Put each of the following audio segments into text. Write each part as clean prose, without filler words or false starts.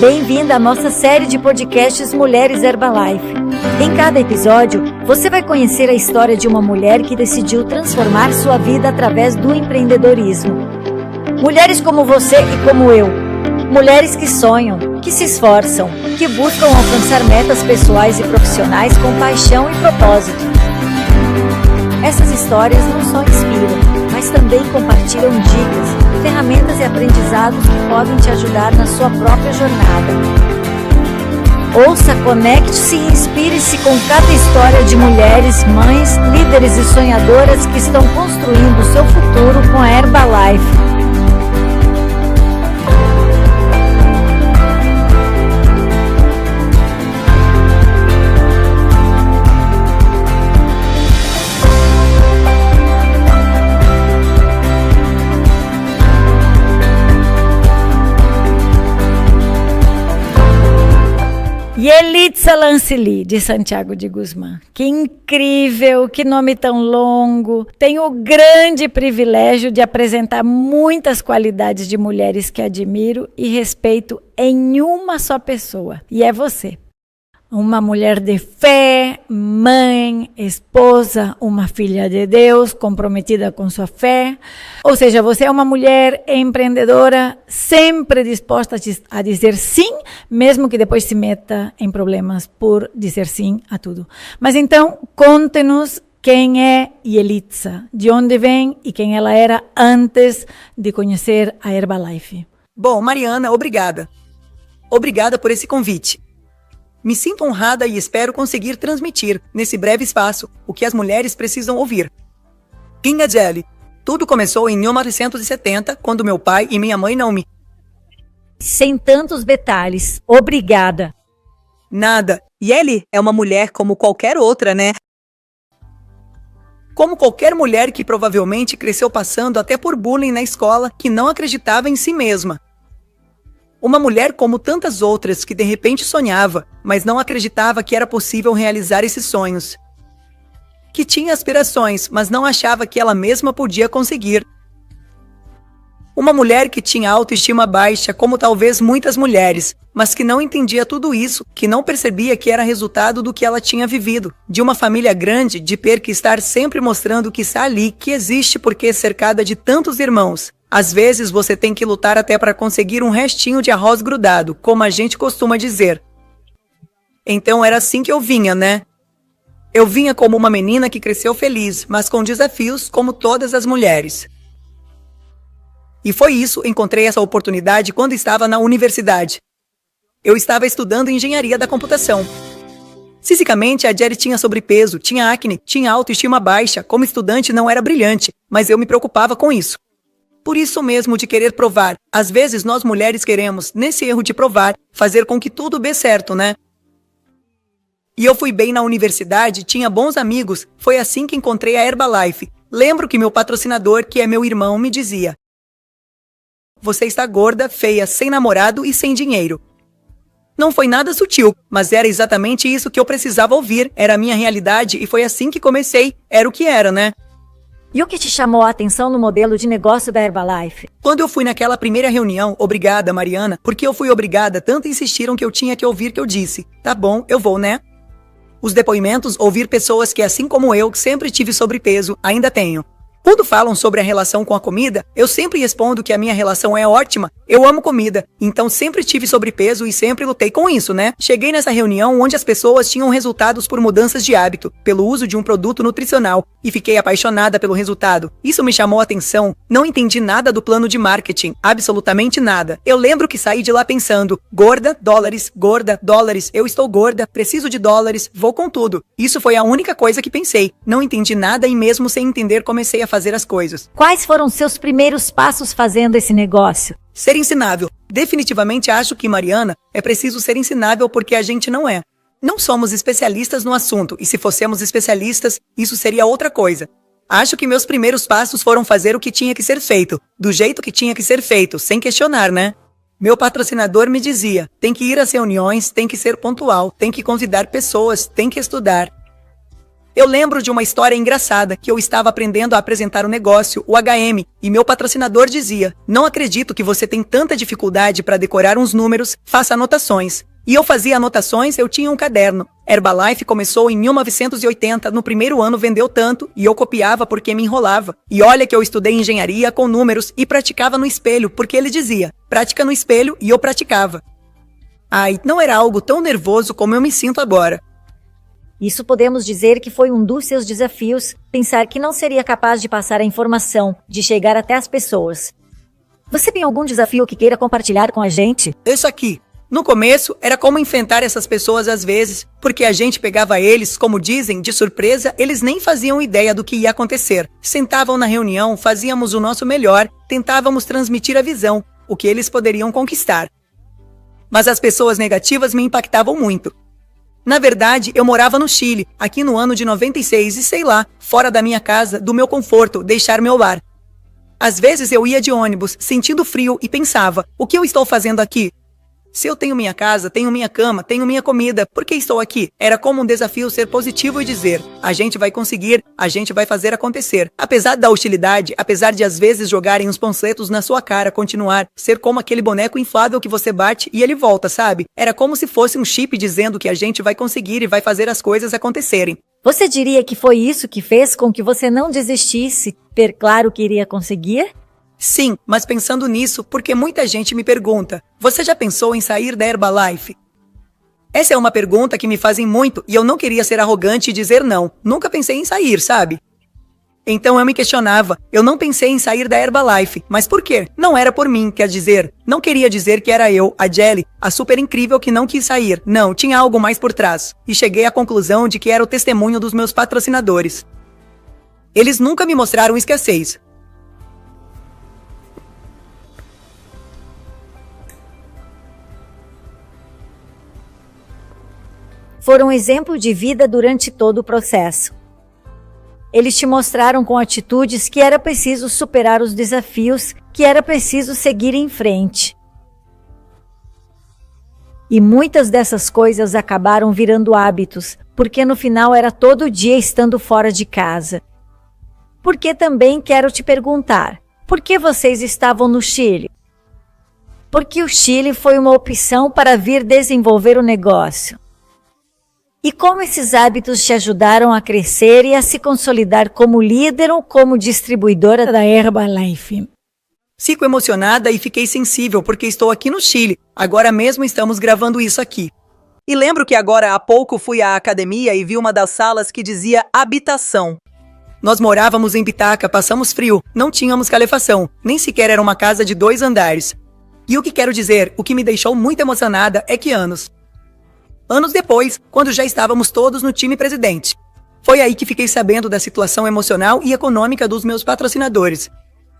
Bem-vinda à nossa série de podcasts Mulheres Herbalife. Em cada episódio, você vai conhecer a história de uma mulher que decidiu transformar sua vida através do empreendedorismo. Mulheres como você e como eu. Mulheres que sonham, que se esforçam, que buscam alcançar metas pessoais e profissionais com paixão e propósito. Essas histórias não só inspiram, mas também compartilham dicas, ferramentas e aprendizados que podem te ajudar na sua própria jornada. Ouça, conecte-se e inspire-se com cada história de mulheres, mães, líderes e sonhadoras que estão construindo o seu futuro com a Herbalife. Yelitza Lancili, de Santiago de Guzmán. Que incrível, que nome tão longo. Tenho o grande privilégio de apresentar muitas qualidades de mulheres que admiro e respeito em uma só pessoa. E é você. Uma mulher de fé, mãe, esposa, uma filha de Deus, comprometida com sua fé. Ou seja, você é uma mulher empreendedora, sempre disposta a dizer sim, mesmo que depois se meta em problemas por dizer sim a tudo. Mas então, conte-nos quem é Yelitza, de onde vem e quem ela era antes de conhecer a Herbalife. Bom, Mariana, obrigada. Obrigada por esse convite. Me sinto honrada e espero conseguir transmitir, nesse breve espaço, o que as mulheres precisam ouvir. Kinga Jelly. Tudo começou em 1970, quando meu pai e minha mãe não me... Sem tantos detalhes. Obrigada. Nada. Yeli é uma mulher como qualquer outra, né? Como qualquer mulher que provavelmente cresceu passando até por bullying na escola, que não acreditava em si mesma. Uma mulher como tantas outras que de repente sonhava, mas não acreditava que era possível realizar esses sonhos. Que tinha aspirações, mas não achava que ela mesma podia conseguir. Uma mulher que tinha autoestima baixa, como talvez muitas mulheres, mas que não entendia tudo isso, que não percebia que era resultado do que ela tinha vivido. De uma família grande, de ter que estar sempre mostrando que está ali, que existe porque é cercada de tantos irmãos. Às vezes você tem que lutar até para conseguir um restinho de arroz grudado, como a gente costuma dizer. Então era assim que eu vinha, né? Eu vinha como uma menina que cresceu feliz, mas com desafios como todas as mulheres. E foi isso, encontrei essa oportunidade quando estava na universidade. Eu estava estudando engenharia da computação. Fisicamente, a Jerry tinha sobrepeso, tinha acne, tinha autoestima baixa, como estudante não era brilhante, mas eu me preocupava com isso. Por isso mesmo de querer provar. Às vezes nós mulheres queremos, nesse erro de provar, fazer com que tudo dê certo, né? E eu fui bem na universidade, tinha bons amigos, foi assim que encontrei a Herbalife. Lembro que meu patrocinador, que é meu irmão, me dizia: você está gorda, feia, sem namorado e sem dinheiro. Não foi nada sutil, mas era exatamente isso que eu precisava ouvir, era a minha realidade e foi assim que comecei, era o que era, né? E o que te chamou a atenção no modelo de negócio da Herbalife? Quando eu fui naquela primeira reunião, obrigada, Mariana, porque eu fui obrigada, tanto insistiram que eu tinha que ouvir que eu disse, tá bom, eu vou, né? Os depoimentos, ouvir pessoas que, assim como eu, sempre tive sobrepeso, ainda tenho. Quando falam sobre a relação com a comida, eu sempre respondo que a minha relação é ótima, eu amo comida, então sempre tive sobrepeso e sempre lutei com isso, né? Cheguei nessa reunião onde as pessoas tinham resultados por mudanças de hábito, pelo uso de um produto nutricional, e fiquei apaixonada pelo resultado. Isso me chamou a atenção, não entendi nada do plano de marketing, absolutamente nada. Eu lembro que saí de lá pensando, gorda, dólares, eu estou gorda, preciso de dólares, vou com tudo. Isso foi a única coisa que pensei, não entendi nada e mesmo sem entender comecei a fazer as coisas. Quais foram seus primeiros passos fazendo esse negócio? Ser ensinável. Definitivamente acho que, Mariana, é preciso ser ensinável porque a gente não é. Não somos especialistas no assunto, e se fossemos especialistas, isso seria outra coisa. Acho que meus primeiros passos foram fazer o que tinha que ser feito, do jeito que tinha que ser feito, sem questionar, né? Meu patrocinador me dizia, tem que ir às reuniões, tem que ser pontual, tem que convidar pessoas, tem que estudar. Eu lembro de uma história engraçada que eu estava aprendendo a apresentar um negócio, o HM, e meu patrocinador dizia: "Não acredito que você tem tanta dificuldade para decorar uns números, faça anotações." E eu fazia anotações, eu tinha um caderno. Herbalife começou em 1980, no primeiro ano vendeu tanto, e eu copiava porque me enrolava. E olha que eu estudei engenharia com números e praticava no espelho, porque ele dizia: "Prática no espelho", e eu praticava. Ai, não era algo tão nervoso como eu me sinto agora. Isso podemos dizer que foi um dos seus desafios, pensar que não seria capaz de passar a informação, de chegar até as pessoas. Você tem algum desafio que queira compartilhar com a gente? Isso aqui. No começo, era como enfrentar essas pessoas às vezes, porque a gente pegava eles, como dizem, de surpresa, eles nem faziam ideia do que ia acontecer. Sentavam na reunião, fazíamos o nosso melhor, tentávamos transmitir a visão, o que eles poderiam conquistar. Mas as pessoas negativas me impactavam muito. Na verdade, eu morava no Chile, aqui no ano de 96 e sei lá, fora da minha casa, do meu conforto, deixar meu lar. Às vezes eu ia de ônibus, sentindo frio e pensava: o que eu estou fazendo aqui? Se eu tenho minha casa, tenho minha cama, tenho minha comida, por que estou aqui? Era como um desafio ser positivo e dizer: a gente vai conseguir, a gente vai fazer acontecer. Apesar da hostilidade, apesar de às vezes jogarem uns panfletos na sua cara, continuar, ser como aquele boneco inflável que você bate e ele volta, sabe? Era como se fosse um chip dizendo que a gente vai conseguir e vai fazer as coisas acontecerem. Você diria que foi isso que fez com que você não desistisse, ter claro que iria conseguir? Sim, mas pensando nisso, porque muita gente me pergunta: você já pensou em sair da Herbalife? Essa é uma pergunta que me fazem muito e eu não queria ser arrogante e dizer não. Nunca pensei em sair, sabe? Então eu me questionava, eu não pensei em sair da Herbalife, mas por quê? Não era por mim, quer dizer, não queria dizer que era eu, a Jelly, a super incrível que não quis sair. Não, tinha algo mais por trás. E cheguei à conclusão de que era o testemunho dos meus patrocinadores. Eles nunca me mostraram escassez. Foram exemplo de vida durante todo o processo. Eles te mostraram com atitudes que era preciso superar os desafios, que era preciso seguir em frente. E muitas dessas coisas acabaram virando hábitos, porque no final era todo dia estando fora de casa. Porque também quero te perguntar, por que vocês estavam no Chile? Porque o Chile foi uma opção para vir desenvolver o negócio. E como esses hábitos te ajudaram a crescer e a se consolidar como líder ou como distribuidora da Herbalife? Fico emocionada e fiquei sensível porque estou aqui no Chile. Agora mesmo estamos gravando isso aqui. E lembro que agora há pouco fui à academia e vi uma das salas que dizia habitação. Nós morávamos em Pitaca, passamos frio, não tínhamos calefação, nem sequer era uma casa de 2 andares. E o que quero dizer, o que me deixou muito emocionada é que anos depois, quando já estávamos todos no time presidente, foi aí que fiquei sabendo da situação emocional e econômica dos meus patrocinadores.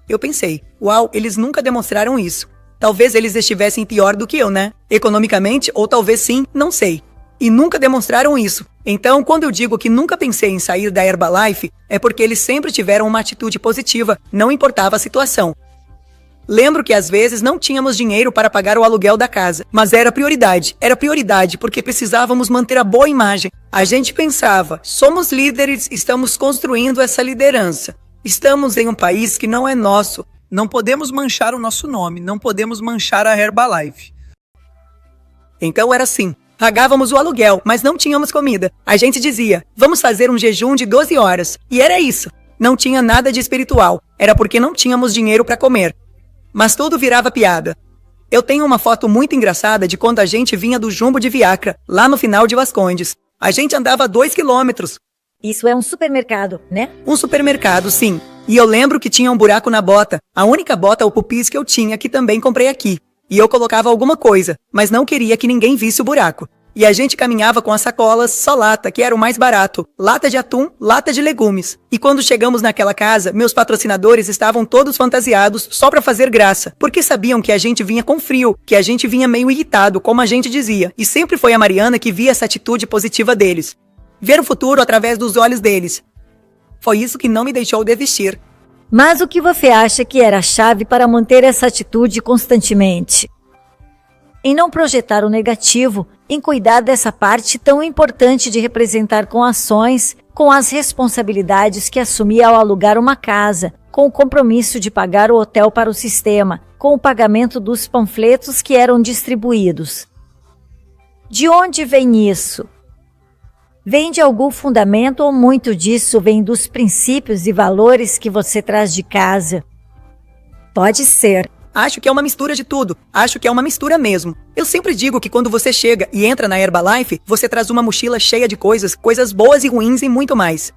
Eu pensei, uau, eles nunca demonstraram isso. Talvez eles estivessem pior do que eu, né? Economicamente, ou talvez sim, não sei. E nunca demonstraram isso. Então, quando eu digo que nunca pensei em sair da Herbalife, é porque eles sempre tiveram uma atitude positiva, não importava a situação. Lembro que às vezes não tínhamos dinheiro para pagar o aluguel da casa, mas era prioridade porque precisávamos manter a boa imagem. A gente pensava, somos líderes, estamos construindo essa liderança. Estamos em um país que não é nosso. Não podemos manchar o nosso nome, não podemos manchar a Herbalife. Então era assim, pagávamos o aluguel, mas não tínhamos comida. A gente dizia, vamos fazer um jejum de 12 horas. E era isso, não tinha nada de espiritual, era porque não tínhamos dinheiro para comer. Mas tudo virava piada. Eu tenho uma foto muito engraçada de quando a gente vinha do Jumbo de Viacra, lá no final de Vascondes. A gente andava 2 quilômetros. Isso é um supermercado, né? Um supermercado, sim. E eu lembro que tinha um buraco na bota. A única bota ou pupis que eu tinha, que também comprei aqui. E eu colocava alguma coisa, mas não queria que ninguém visse o buraco. E a gente caminhava com as sacolas, só lata, que era o mais barato. Lata de atum, lata de legumes. E quando chegamos naquela casa, meus patrocinadores estavam todos fantasiados só pra fazer graça. Porque sabiam que a gente vinha com frio, que a gente vinha meio irritado, como a gente dizia. E sempre foi a Mariana que via essa atitude positiva deles. Ver o futuro através dos olhos deles. Foi isso que não me deixou desistir. Mas o que você acha que era a chave para manter essa atitude constantemente? Em não projetar o negativo, em cuidar dessa parte tão importante de representar com ações, com as responsabilidades que assumi ao alugar uma casa, com o compromisso de pagar o hotel para o sistema, com o pagamento dos panfletos que eram distribuídos. De onde vem isso? Vem de algum fundamento ou muito disso vem dos princípios e valores que você traz de casa? Pode ser. Acho que é uma mistura de tudo. Acho que é uma mistura mesmo. Eu sempre digo que quando você chega e entra na Herbalife, você traz uma mochila cheia de coisas boas e ruins e muito mais.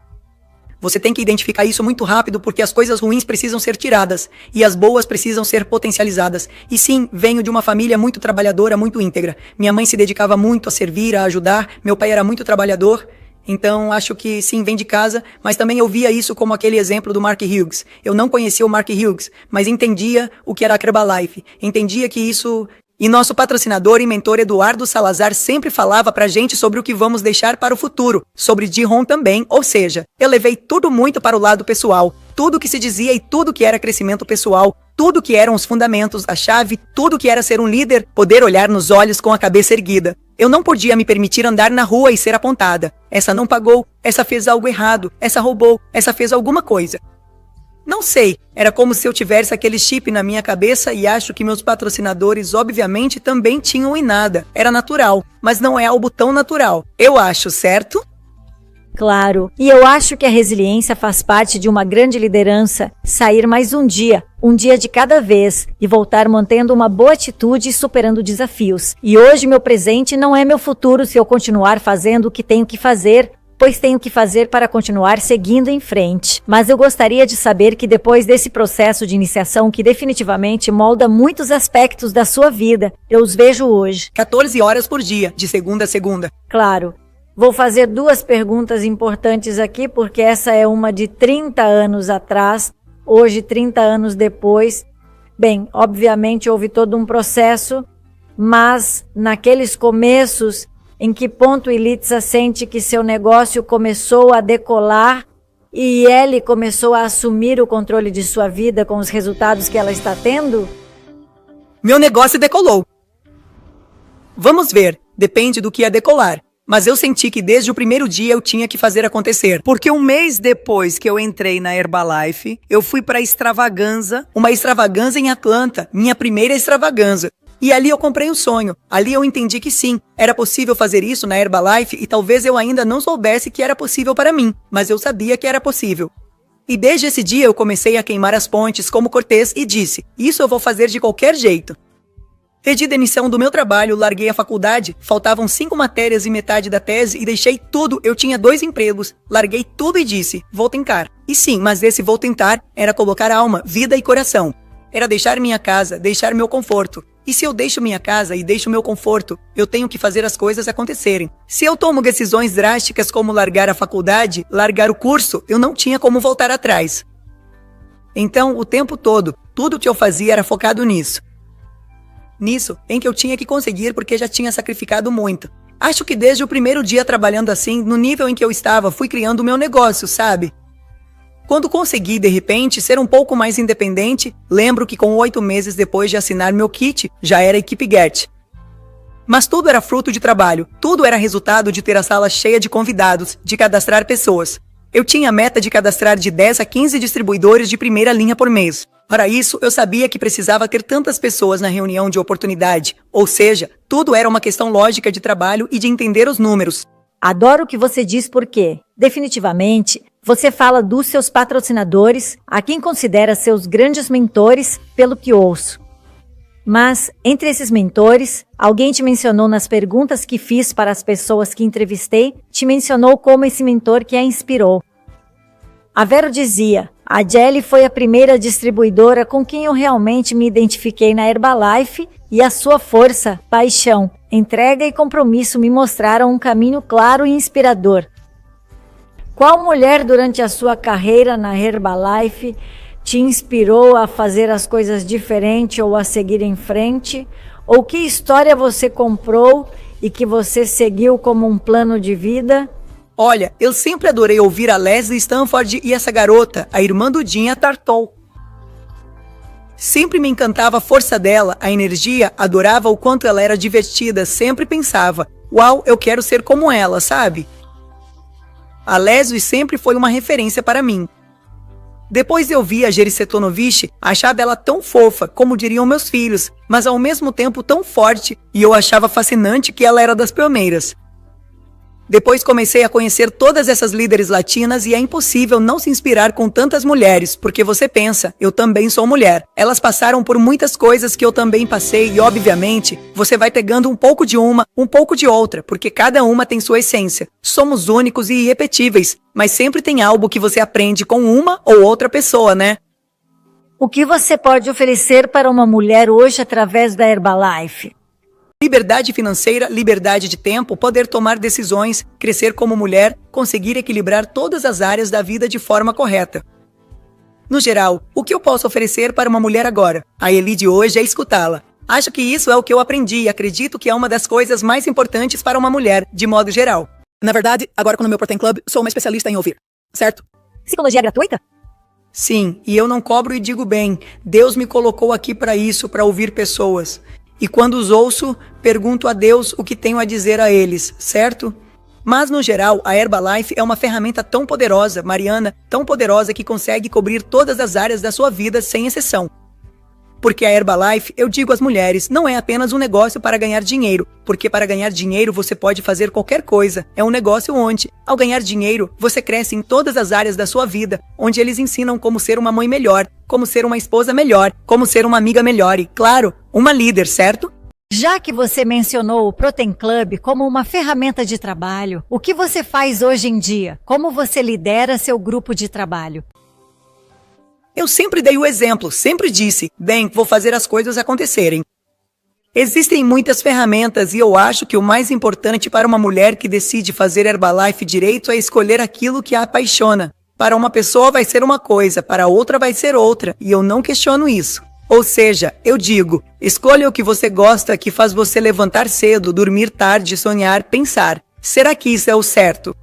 Você tem que identificar isso muito rápido porque as coisas ruins precisam ser tiradas e as boas precisam ser potencializadas. E sim, venho de uma família muito trabalhadora, muito íntegra. Minha mãe se dedicava muito a servir, a ajudar. Meu pai era muito trabalhador. Então, acho que sim, vem de casa, mas também eu via isso como aquele exemplo do Mark Hughes. Eu não conhecia o Mark Hughes, mas entendia o que era a Herbalife. Entendia que isso... E nosso patrocinador e mentor Eduardo Salazar sempre falava pra gente sobre o que vamos deixar para o futuro, sobre Jihon também, ou seja, eu levei tudo muito para o lado pessoal, tudo que se dizia e tudo que era crescimento pessoal, tudo que eram os fundamentos, a chave, tudo que era ser um líder, poder olhar nos olhos com a cabeça erguida. Eu não podia me permitir andar na rua e ser apontada. Essa não pagou, essa fez algo errado, essa roubou, essa fez alguma coisa. Não sei, era como se eu tivesse aquele chip na minha cabeça e acho que meus patrocinadores obviamente também tinham e nada. Era natural, mas não é algo tão natural. Eu acho, certo? Claro, e eu acho que a resiliência faz parte de uma grande liderança, sair mais um dia de cada vez, e voltar mantendo uma boa atitude e superando desafios. E hoje meu presente não é meu futuro se eu continuar fazendo o que tenho que fazer, pois tenho que fazer para continuar seguindo em frente. Mas eu gostaria de saber que depois desse processo de iniciação que definitivamente molda muitos aspectos da sua vida, eu os vejo hoje. 14 horas por dia, de segunda a segunda. Claro. Vou fazer 2 perguntas importantes aqui, porque essa é uma de 30 anos atrás, hoje 30 anos depois. Bem, obviamente houve todo um processo, mas naqueles começos, em que ponto Yelitza sente que seu negócio começou a decolar e ele começou a assumir o controle de sua vida com os resultados que ela está tendo? Meu negócio decolou. Vamos ver, depende do que é decolar. Mas eu senti que desde o primeiro dia eu tinha que fazer acontecer. Porque um mês depois que eu entrei na Herbalife, eu fui pra Extravaganza. Uma extravaganza em Atlanta, minha primeira extravaganza. E ali eu comprei um sonho. Ali eu entendi que sim, era possível fazer isso na Herbalife e talvez eu ainda não soubesse que era possível para mim, mas eu sabia que era possível. E desde esse dia eu comecei a queimar as pontes como Cortez e disse, isso eu vou fazer de qualquer jeito. Pedi demissão do meu trabalho, larguei a faculdade, faltavam 5 matérias e metade da tese e deixei tudo, eu tinha 2 empregos, larguei tudo e disse, vou tentar. E sim, mas esse vou tentar era colocar alma, vida e coração. Era deixar minha casa, deixar meu conforto. E se eu deixo minha casa e deixo meu conforto, eu tenho que fazer as coisas acontecerem. Se eu tomo decisões drásticas como largar a faculdade, largar o curso, eu não tinha como voltar atrás. Então, o tempo todo, tudo que eu fazia era focado nisso. Nisso, em que eu tinha que conseguir porque já tinha sacrificado muito. Acho que desde o primeiro dia trabalhando assim, no nível em que eu estava, fui criando o meu negócio, sabe? Quando consegui, de repente, ser um pouco mais independente, lembro que com 8 meses depois de assinar meu kit, já era equipe Get. Mas tudo era fruto de trabalho, tudo era resultado de ter a sala cheia de convidados, de cadastrar pessoas. Eu tinha a meta de cadastrar de 10 a 15 distribuidores de primeira linha por mês. Para isso, eu sabia que precisava ter tantas pessoas na reunião de oportunidade, ou seja, tudo era uma questão lógica de trabalho e de entender os números. Adoro o que você diz porque, definitivamente, você fala dos seus patrocinadores, a quem considera seus grandes mentores, pelo que ouço. Mas, entre esses mentores, alguém te mencionou nas perguntas que fiz para as pessoas que entrevistei, te mencionou como esse mentor que a inspirou. A Vero dizia, a Jelly foi a primeira distribuidora com quem eu realmente me identifiquei na Herbalife e a sua força, paixão, entrega e compromisso me mostraram um caminho claro e inspirador. Qual mulher durante a sua carreira na Herbalife te inspirou a fazer as coisas diferente ou a seguir em frente? Ou que história você comprou e que você seguiu como um plano de vida? Olha, eu sempre adorei ouvir a Leslie Stanford e essa garota, a irmã do Dinha Tartou. Sempre me encantava a força dela, a energia, adorava o quanto ela era divertida, sempre pensava, uau, eu quero ser como ela, sabe? A Leslie sempre foi uma referência para mim. Depois eu vi a Geri Setonovich, achava ela tão fofa, como diriam meus filhos, mas ao mesmo tempo tão forte, e eu achava fascinante que ela era das pioneiras. Depois comecei a conhecer todas essas líderes latinas e é impossível não se inspirar com tantas mulheres, porque você pensa, eu também sou mulher. Elas passaram por muitas coisas que eu também passei e, obviamente, você vai pegando um pouco de uma, um pouco de outra, porque cada uma tem sua essência. Somos únicos e irrepetíveis, mas sempre tem algo que você aprende com uma ou outra pessoa, né? O que você pode oferecer para uma mulher hoje através da Herbalife? Liberdade financeira, liberdade de tempo, poder tomar decisões, crescer como mulher, conseguir equilibrar todas as áreas da vida de forma correta. No geral, o que eu posso oferecer para uma mulher agora? A Eli de hoje é escutá-la. Acho que isso é o que eu aprendi e acredito que é uma das coisas mais importantes para uma mulher, de modo geral. Na verdade, agora com o meu Protein Club, sou uma especialista em ouvir, certo? Psicologia gratuita? Sim, e eu não cobro e digo bem, Deus me colocou aqui para isso, para ouvir pessoas. E quando os ouço, pergunto a Deus o que tenho a dizer a eles, certo? Mas, no geral, a Herbalife é uma ferramenta tão poderosa, Mariana, tão poderosa que consegue cobrir todas as áreas da sua vida sem exceção. Porque a Herbalife, eu digo às mulheres, não é apenas um negócio para ganhar dinheiro, porque para ganhar dinheiro você pode fazer qualquer coisa. É um negócio onde, ao ganhar dinheiro, você cresce em todas as áreas da sua vida, onde eles ensinam como ser uma mãe melhor, como ser uma esposa melhor, como ser uma amiga melhor e, claro, uma líder, certo? Já que você mencionou o Protein Club como uma ferramenta de trabalho, o que você faz hoje em dia? Como você lidera seu grupo de trabalho? Eu sempre dei o exemplo, sempre disse, bem, vou fazer as coisas acontecerem. Existem muitas ferramentas e eu acho que o mais importante para uma mulher que decide fazer Herbalife direito é escolher aquilo que a apaixona. Para uma pessoa vai ser uma coisa, para outra vai ser outra, e eu não questiono isso. Ou seja, eu digo, escolha o que você gosta, que faz você levantar cedo, dormir tarde, sonhar, pensar. Será que isso é o certo?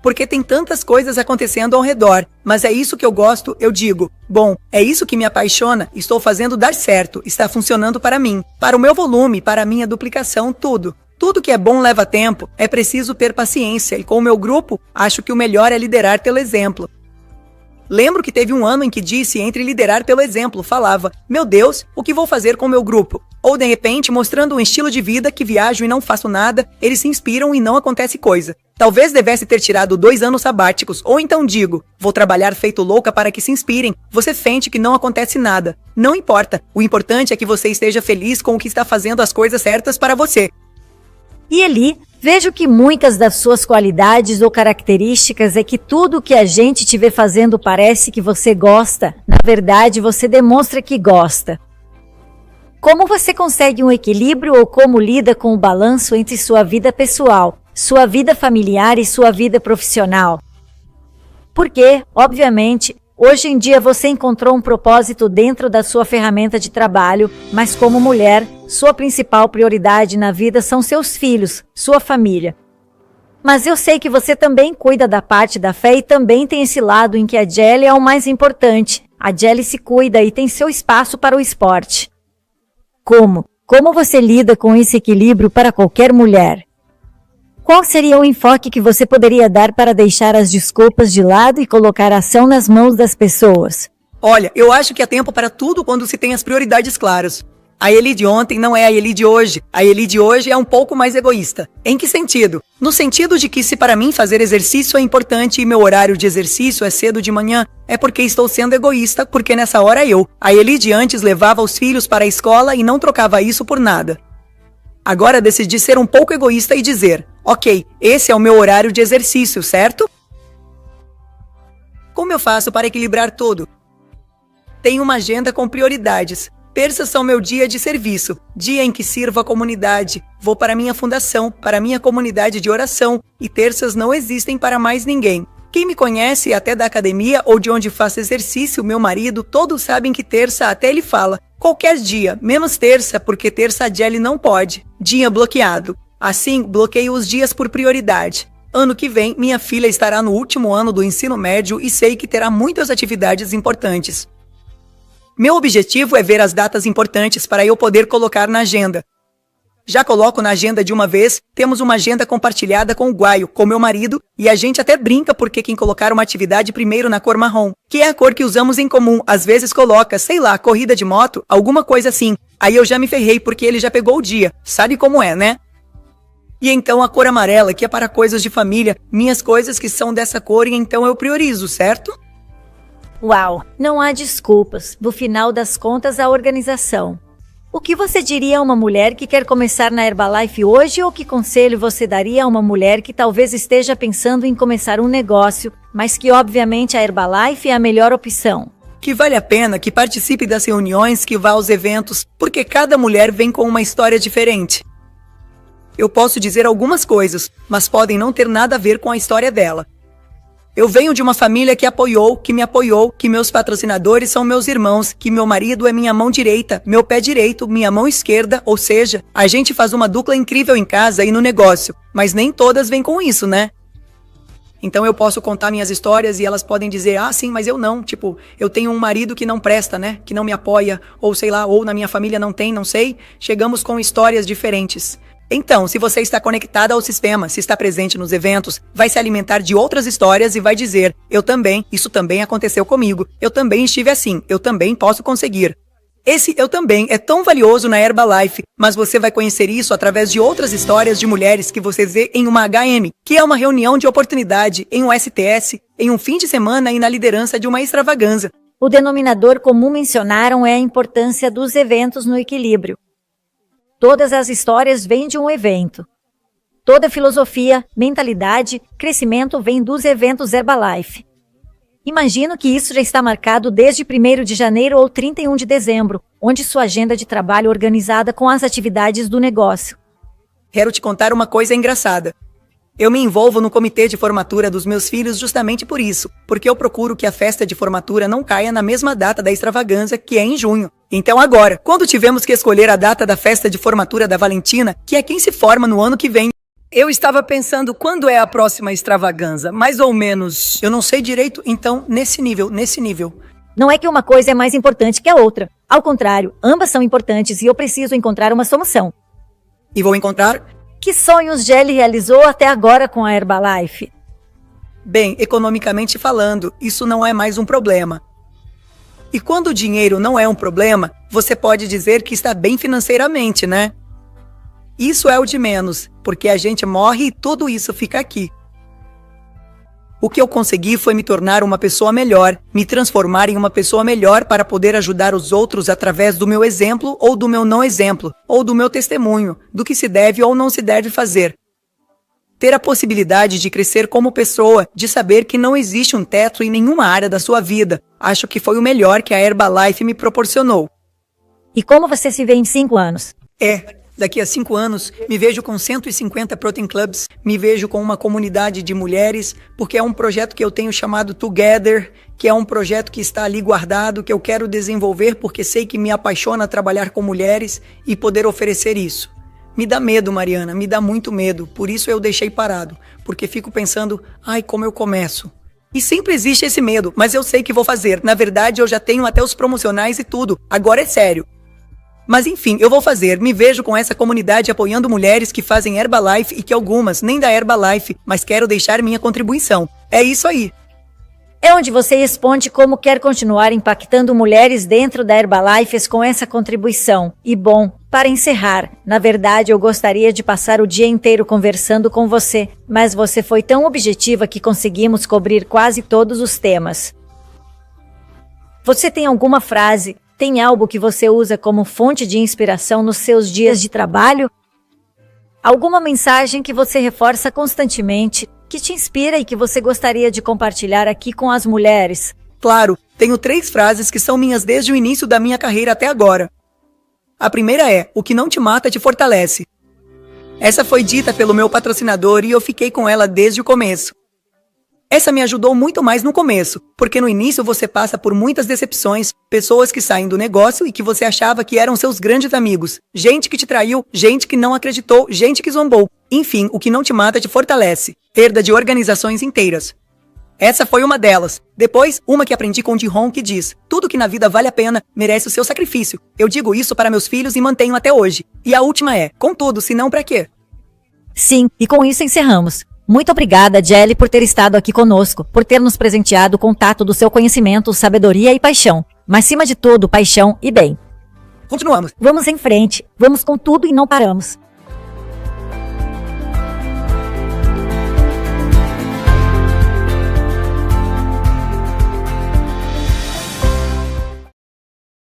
Porque tem tantas coisas acontecendo ao redor, mas é isso que eu gosto, eu digo, bom, é isso que me apaixona, estou fazendo dar certo, está funcionando para mim, para o meu volume, para a minha duplicação, tudo. Tudo que é bom leva tempo, é preciso ter paciência e com o meu grupo, acho que o melhor é liderar pelo exemplo. Lembro que teve um ano em que disse entre liderar pelo exemplo, falava, meu Deus, o que vou fazer com o meu grupo? Ou de repente, mostrando um estilo de vida que viajo e não faço nada, eles se inspiram e não acontece coisa. Talvez devesse ter tirado 2 anos sabáticos, ou então digo, vou trabalhar feito louca para que se inspirem, você sente que não acontece nada. Não importa, o importante é que você esteja feliz com o que está fazendo as coisas certas para você. E Eli, vejo que muitas das suas qualidades ou características é que tudo que a gente te vê fazendo parece que você gosta. Na verdade, você demonstra que gosta. Como você consegue um equilíbrio ou como lida com o balanço entre sua vida pessoal, sua vida familiar e sua vida profissional? Porque, obviamente, hoje em dia você encontrou um propósito dentro da sua ferramenta de trabalho, mas como mulher, sua principal prioridade na vida são seus filhos, sua família. Mas eu sei que você também cuida da parte da fé e também tem esse lado em que a Jelly é o mais importante. A Jelly se cuida e tem seu espaço para o esporte. Como? Como você lida com esse equilíbrio para qualquer mulher? Qual seria o enfoque que você poderia dar para deixar as desculpas de lado e colocar a ação nas mãos das pessoas? Olha, eu acho que há tempo para tudo quando se tem as prioridades claras. A Eli de ontem não é a Eli de hoje. A Eli de hoje é um pouco mais egoísta. Em que sentido? No sentido de que se para mim fazer exercício é importante e meu horário de exercício é cedo de manhã, é porque estou sendo egoísta, porque nessa hora a Eli de antes levava os filhos para a escola e não trocava isso por nada. Agora decidi ser um pouco egoísta e dizer, ok, esse é o meu horário de exercício, certo? Como eu faço para equilibrar tudo? Tenho uma agenda com prioridades. Terças são meu dia de serviço, dia em que sirvo a comunidade. Vou para minha fundação, para minha comunidade de oração, e terças não existem para mais ninguém. Quem me conhece até da academia ou de onde faço exercício, meu marido, todos sabem que terça até ele fala. Qualquer dia, menos terça, porque terça a Jelly não pode. Dia bloqueado. Assim, bloqueio os dias por prioridade. Ano que vem, minha filha estará no último ano do ensino médio e sei que terá muitas atividades importantes. Meu objetivo é ver as datas importantes para eu poder colocar na agenda. Já coloco na agenda de uma vez, temos uma agenda compartilhada com o Guaio, com meu marido, e a gente até brinca porque quem colocar uma atividade primeiro na cor marrom, que é a cor que usamos em comum, às vezes coloca, sei lá, corrida de moto, alguma coisa assim. Aí eu já me ferrei porque ele já pegou o dia, sabe como é, né? E então a cor amarela, que é para coisas de família, minhas coisas que são dessa cor, e então eu priorizo, certo? Uau, não há desculpas. No final das contas, a organização. O que você diria a uma mulher que quer começar na Herbalife hoje, ou que conselho você daria a uma mulher que talvez esteja pensando em começar um negócio, mas que obviamente a Herbalife é a melhor opção? Que vale a pena que participe das reuniões, que vá aos eventos, porque cada mulher vem com uma história diferente. Eu posso dizer algumas coisas, mas podem não ter nada a ver com a história dela. Eu venho de uma família que apoiou, que me apoiou, que meus patrocinadores são meus irmãos, que meu marido é minha mão direita, meu pé direito, minha mão esquerda, ou seja, a gente faz uma dupla incrível em casa e no negócio, mas nem todas vêm com isso, né? Então eu posso contar minhas histórias e elas podem dizer, ah, sim, mas eu não, tipo, eu tenho um marido que não presta, né, que não me apoia, ou sei lá, ou na minha família não tem, não sei, chegamos com histórias diferentes. Então, se você está conectada ao sistema, se está presente nos eventos, vai se alimentar de outras histórias e vai dizer, eu também, isso também aconteceu comigo, eu também estive assim, eu também posso conseguir. Esse eu também é tão valioso na Herbalife, mas você vai conhecer isso através de outras histórias de mulheres que você vê em uma HM, que é uma reunião de oportunidade, em um STS, em um fim de semana e na liderança de uma extravaganza. O denominador comum mencionaram é a importância dos eventos no equilíbrio. Todas as histórias vêm de um evento. Toda filosofia, mentalidade, crescimento vem dos eventos Herbalife. Imagino que isso já está marcado desde 1º de janeiro ou 31 de dezembro, onde sua agenda de trabalho organizada com as atividades do negócio. Quero te contar uma coisa engraçada. Eu me envolvo no comitê de formatura dos meus filhos justamente por isso, porque eu procuro que a festa de formatura não caia na mesma data da extravagância, que é em junho. Então agora, quando tivemos que escolher a data da festa de formatura da Valentina, que é quem se forma no ano que vem, Eu estava pensando quando é a próxima extravaganza, mais ou menos. eu não sei direito, então nesse nível. Não é que uma coisa é mais importante que a outra. Ao contrário, ambas são importantes e eu preciso encontrar uma solução. E vou encontrar? Que sonhos Jelly realizou até agora com a Herbalife? Bem, economicamente falando, isso não é mais um problema. E quando o dinheiro não é um problema, você pode dizer que está bem financeiramente, né? Isso é o de menos, porque a gente morre e tudo isso fica aqui. O que eu consegui foi me tornar uma pessoa melhor, me transformar em uma pessoa melhor para poder ajudar os outros através do meu exemplo ou do meu não exemplo, ou do meu testemunho, do que se deve ou não se deve fazer. Ter a possibilidade de crescer como pessoa, de saber que não existe um teto em nenhuma área da sua vida, acho que foi o melhor que a Herbalife me proporcionou. E como você se vê em 5 anos? Daqui a 5 anos, me vejo com 150 Protein Clubs, me vejo com uma comunidade de mulheres, porque é um projeto que eu tenho chamado Together, que é um projeto que está ali guardado, que eu quero desenvolver porque sei que me apaixona trabalhar com mulheres e poder oferecer isso. Me dá medo, Mariana, me dá muito medo, por isso eu deixei parado, porque fico pensando, ai, como eu começo? E sempre existe esse medo, mas eu sei que vou fazer, na verdade eu já tenho até os promocionais e tudo, agora é sério. Mas enfim, eu vou fazer, me vejo com essa comunidade apoiando mulheres que fazem Herbalife e que algumas nem da Herbalife, mas quero deixar minha contribuição. É isso aí. É onde você responde como quer continuar impactando mulheres dentro da Herbalife com essa contribuição. E bom, para encerrar, na verdade eu gostaria de passar o dia inteiro conversando com você, mas você foi tão objetiva que conseguimos cobrir quase todos os temas. Você tem alguma frase? Tem algo que você usa como fonte de inspiração nos seus dias de trabalho? Alguma mensagem que você reforça constantemente, que te inspira e que você gostaria de compartilhar aqui com as mulheres? Claro, tenho 3 frases que são minhas desde o início da minha carreira até agora. A primeira é, o que não te mata te fortalece. Essa foi dita pelo meu patrocinador e eu fiquei com ela desde o começo. Essa me ajudou muito mais no começo, porque no início você passa por muitas decepções, pessoas que saem do negócio e que você achava que eram seus grandes amigos, gente que te traiu, gente que não acreditou, gente que zombou. Enfim, o que não te mata te fortalece. Perda de organizações inteiras. Essa foi uma delas. Depois, uma que aprendi com Jihon que diz: tudo que na vida vale a pena, merece o seu sacrifício. Eu digo isso para meus filhos e mantenho até hoje. E a última é: contudo, se não pra quê? Sim, e com isso encerramos. Muito obrigada, Jelly, por ter estado aqui conosco, por ter nos presenteado o contato do seu conhecimento, sabedoria e paixão. Mas, acima de tudo, paixão e bem. Continuamos. Vamos em frente, vamos com tudo e não paramos.